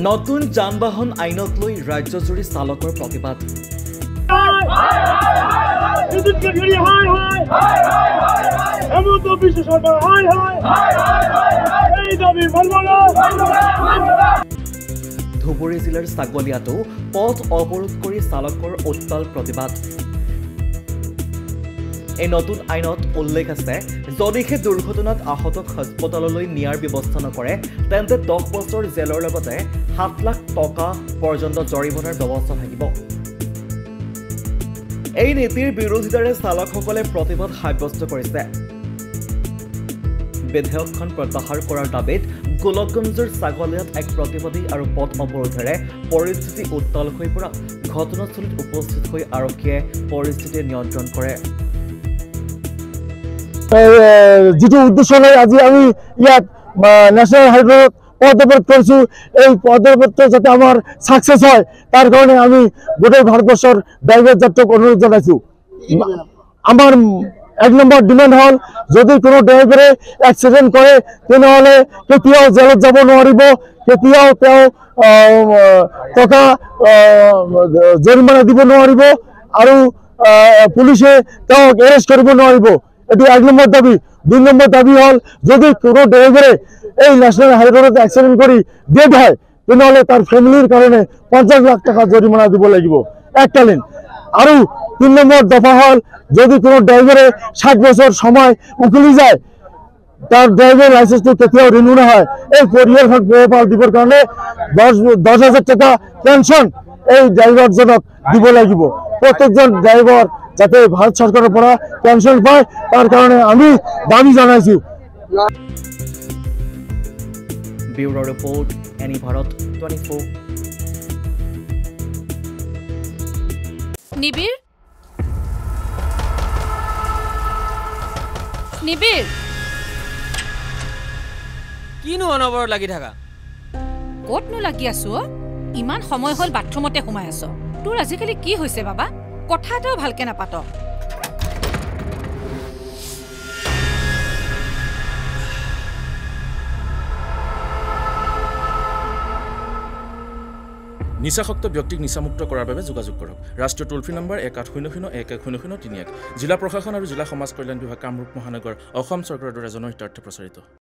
নতুন যান-বাহন আইনক লৈ ৰাজ্যজুৰি চালকৰ প্ৰতিবাদ। ধুবুৰী জিলাৰ ছাগলীয়াতো পথ অৱৰোধ কৰি চালকৰ উত্তাল প্ৰতিবাদ। এই নতুন আইনত উল্লেখ আছে, যদিহে দুৰ্ঘটনাত আহতক হাস্পতাললৈ নিয়াৰ ব্যৱস্থা নকৰে তেন্তে 10 বছৰ জেলৰ লগতে 7 লাখ টকা পৰ্যন্ত জৰিমনাৰ ব্যৱস্থা থাকিব। এই নীতিৰ বিৰোধিতাৰে চালকসকলে প্ৰতিবাদ সাব্যস্ত কৰিছে। বিধেয়কখন প্ৰত্যাহাৰ কৰাৰ দাবীত গোলকগঞ্জৰ ছাগলীয়াত এক প্ৰতিবাদী আৰু পথ অৱৰোধেৰে পৰিস্থিতি উত্তাল হৈ পৰা ঘটনাস্থলীত উপস্থিত হৈ আৰক্ষীয়ে পৰিস্থিতি নিয়ন্ত্ৰণ কৰে। যিটো উদ্দেশ্য লৈ আজি আমি ইয়াত ন্যাশনাল হাইৱেত পথ অৱৰোধ কৰিছোঁ, এই পথ অৱৰোধটো যাতে আমাৰ ছাকচেছ হয় তাৰ কাৰণে আমি গোটেই ভাৰতবৰ্ষৰ ড্ৰাইভাৰ যাত্ৰাক অনুৰোধ জনাইছোঁ। আমাৰ 1 নম্বৰ ডিমাণ্ড হ'ল, যদি কোনো ড্ৰাইভাৰে এক্সিডেণ্ট কৰে তেনেহ'লে কেতিয়াও জেলত যাব নোৱাৰিব, কেতিয়াও তেওঁ টকা জৰিমনা দিব নোৱাৰিব আৰু পুলিচে তেওঁক এৰেষ্ট কৰিব নোৱাৰিব। এটি 1 নম্বৰ দাবী। 2 নম্বৰ দাবী হ'ল, যদি কোনো ড্ৰাইভাৰে এই ন্যাশনাল হাইৱেত এক্সিডেণ্ট কৰি ডেড হয় তেনেহ'লে তাৰ ফেমিলিৰ কাৰণে 50 লাখ টকা জৰিমনা দিব লাগিব এককালীন। আৰু 3 নম্বৰ দফা হ'ল, যদি কোনো ড্ৰাইভাৰে 60 বছৰ সময় উকলি যায় তাৰ ড্ৰাইভাৰ লাইচেন্সটো কেতিয়াও ৰিনিউ নহয়, এই পৰিয়ালখন পোহপাল দিবৰ কাৰণে 10,000 টকা পেঞ্চন এই ড্ৰাইভাৰজনক দিব লাগিব। প্ৰত্যেকজন ড্ৰাইভাৰ যাতে ভাৰত চৰকাৰৰ পৰা পেঞ্চন পায় তাৰ কাৰণে আমি দাবী জনাইছোঁ। Bureau report, any Bharat 24। নিবিৰ নিবিৰ কিনো অনবৰ লাগি থাকা? ক'তনো লাগি আছো? ইমান সময় হ'ল বাথৰুমতে সোমাই আছ। তোৰ আজিকালি কি হৈছে বাবা? কথা এটাও ভালকে নাপাত। নিচাসক্ত ব্যক্তিক নিচামুক্ত কৰাৰ বাবে যোগাযোগ কৰক। ৰাষ্ট্ৰীয় টোল ফ্ৰী নম্বৰ 1800-1100-31। জিলা প্ৰশাসন আৰু জিলা সমাজ কল্যাণ বিভাগ, কামৰূপ মহানগৰ, অসম চৰকাৰৰ দ্বাৰা জনহিতাৰ্থে প্ৰচাৰিত।